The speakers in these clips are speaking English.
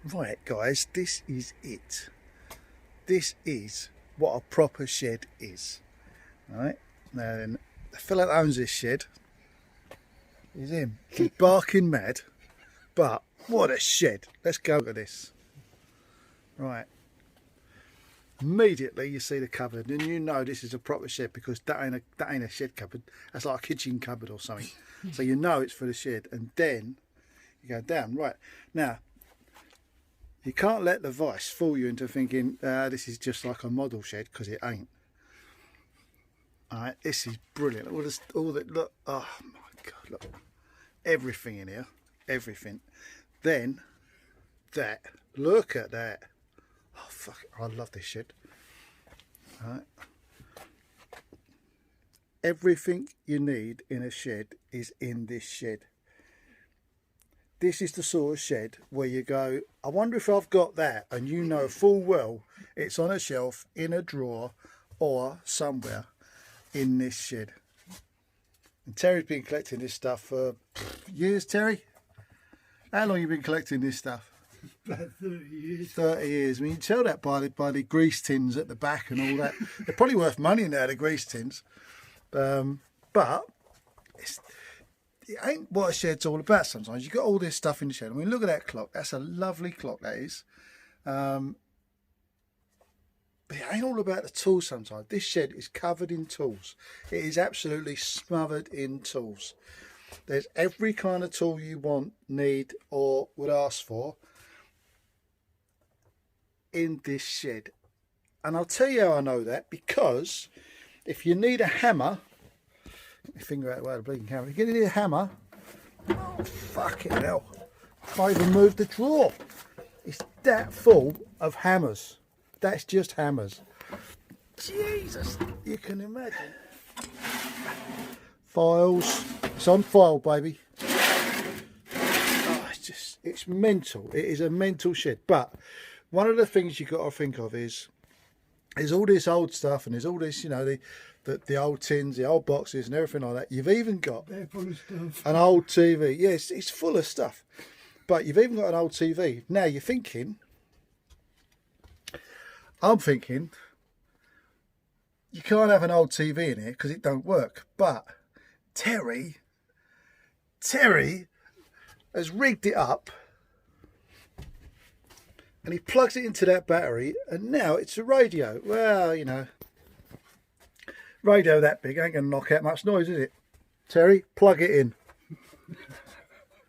Right, guys, this is it. This is what a proper shed is. Right, now then, the fella that owns this shed is him. He's barking mad, but what a shed. Let's go to this. Right. Immediately you see the cupboard and you know this is a proper shed because that ain't a shed cupboard. That's like a kitchen cupboard or something. So you know it's for the shed. And then you go down. Right. Now, you can't let the vice fool you into thinking this is just like a model shed, because it ain't. Alright, this is brilliant. All that, look, oh my god, look. Everything in here. Everything. Then that. Look at that. Oh fuck it, I love this shed. Alright. Everything you need in a shed is in this shed. This is the sort of shed where you go, I wonder if I've got that, and you know full well it's on a shelf, in a drawer, or somewhere in this shed. And Terry's been collecting this stuff for years. Terry, how long have you been collecting this stuff? About 30 years. 30 years. I mean, you can tell that by the grease tins at the back and all that. They're probably worth money now, the grease tins. But it ain't what a shed's all about sometimes. You've got all this stuff in the shed. I mean, look at that clock. That's a lovely clock, that is. But it ain't all about the tools sometimes. This shed is covered in tools. It is absolutely smothered in tools. There's every kind of tool you want, need, or would ask for in this shed. And I'll tell you how I know that, because if you need a hammer, get my finger out of the way of the bleeding camera. If you need a hammer, oh fucking hell, I even moved the drawer. It's that full of hammers. That's just hammers. Jesus, you can imagine. Files. It's on file, baby. Oh, it's mental. It is a mental shed. But one of the things you've got to think of is there's all this old stuff, and there's all this, you know, the old tins, the old boxes and everything like that. You've even got They're full of stuff. an old TV. Yes, it's full of stuff. But you've even got an old TV. Now you're thinking, I'm thinking, you can't have an old TV in here because it don't work. But Terry has rigged it up, and he plugs it into that battery, and now it's a radio. Well, you know, radio that big ain't going to knock out much noise, is it? Terry, plug it in.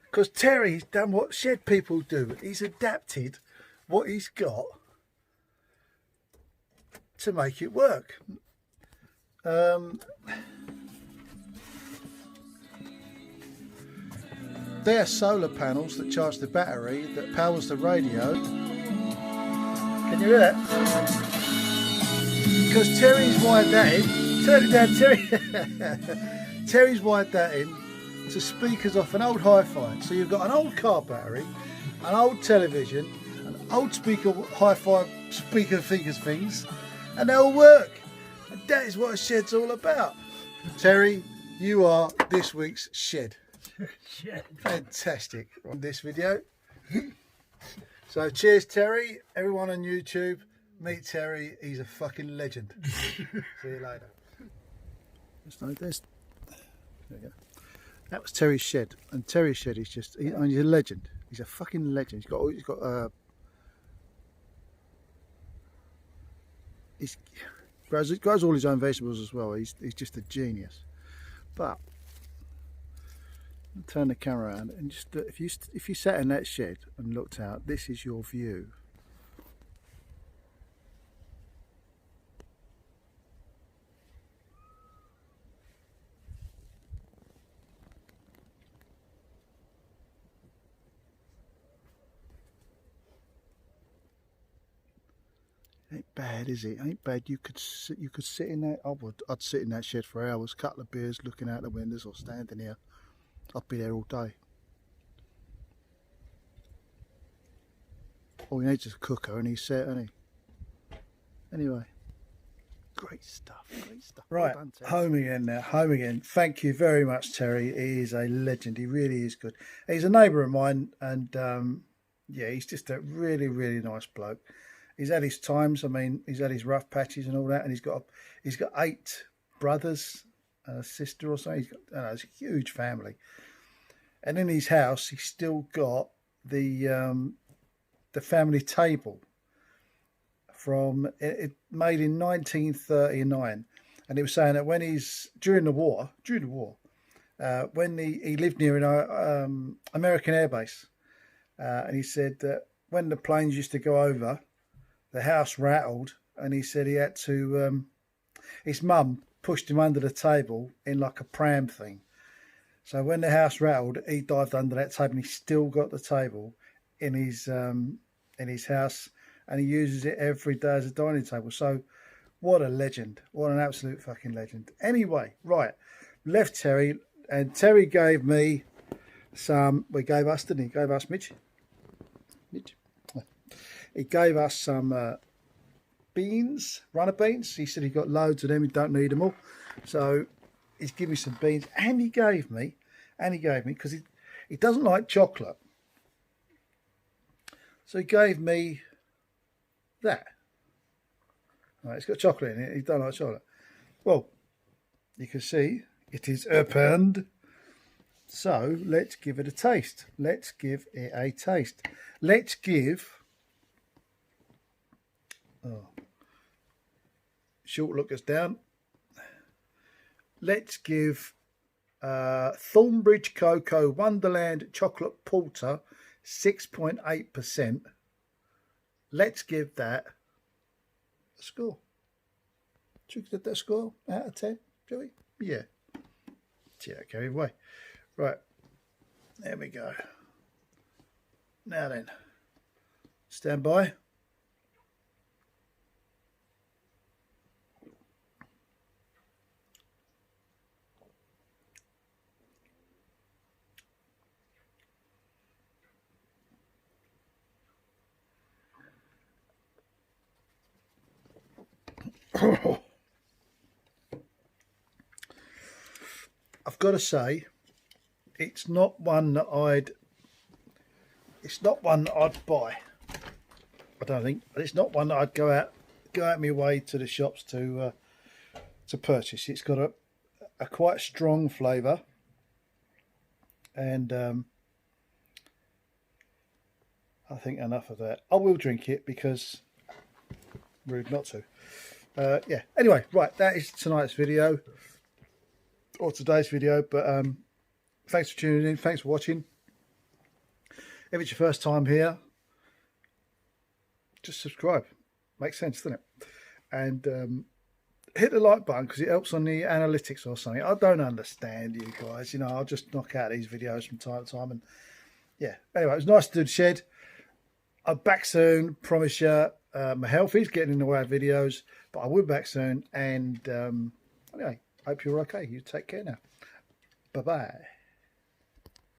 Because Terry's done what shed people do. He's adapted what he's got to make it work. They're solar panels that charge the battery that powers the radio. Can you hear that? Because Terry's wired that in. Turn it down, Terry. Terry's wired that in to speakers off an old hi-fi. So you've got an old car battery, an old television, an old speaker hi-fi speaker things, and they all work. And that is what a shed's all about. Terry, you are this week's shed. Shed. Fantastic on this video. So cheers, Terry. Everyone on YouTube, meet Terry. He's a fucking legend. See you later. There we go. That was Terry's shed, and Terry's shed is just, he's a legend. He's a fucking legend. He grows all his own vegetables as well. He's just a genius. But I'll turn the camera around and just if you sat in that shed and looked out, this is your view. Ain't bad, is it? Ain't bad. You could sit in that. I'd sit in that shed for hours, couple of beers, looking out the windows or standing here. I'd be there all day. All he needs is a cooker and he's set, isn't he? Anyway, great stuff, great stuff. Right, well done, home again now, home again. Thank you very much, Terry. He is a legend. He really is good. He's a neighbour of mine, and yeah, he's just a really, really nice bloke. He's had his times. I mean, he's had his rough patches and all that, and he's got 8 brothers and a sister or something. He's got, I don't know, it's a huge family. And in his house, he's still got the family table from it made in 1939, and he was saying that when he's during the war, when he lived near an American air base, and he said that when the planes used to go over, the house rattled, and he said he had to. His mum pushed him under the table in like a pram thing. So when the house rattled, he dived under that table, and he's still got the table in his house, and he uses it every day as a dining table. So what a legend. What an absolute fucking legend. Anyway, right. Left Terry, and Terry gave me some, he gave us, didn't he? Gave us, Mitch? He gave us some beans, runner beans. He said he got loads of them, he don't need them all. So he's given me some beans, and he gave me, because he doesn't like chocolate. So he gave me that. Right, it's got chocolate in it. He don't like chocolate. Well, you can see it is opened. So let's give it a taste. Let's give it a taste. Let's give. Oh, short look us down. Let's give Thornbridge Cocoa Wonderland Chocolate Porter 6.8%. Let's give that a score. Should we give that a score out of 10, shall we? Yeah. See that carry away. Right. There we go. Now then. Stand by. I've got to say, it's not one that I'd buy. I don't think. It's not one that I'd go out my way to the shops to purchase. It's got a quite strong flavour, and I think enough of that. I will drink it because rude not to. Yeah. Anyway, right. That is tonight's video, or today's video. But thanks for tuning in. Thanks for watching. If it's your first time here, just subscribe. Makes sense, doesn't it? And hit the like button because it helps on the analytics or something. I don't understand you guys. You know, I'll just knock out these videos from time to time. And yeah. Anyway, it was nice to do the shed. I'm back soon. Promise you. My health is getting in the way of videos, but I will be back soon. And anyway, hope you're okay. You take care now. Bye-bye.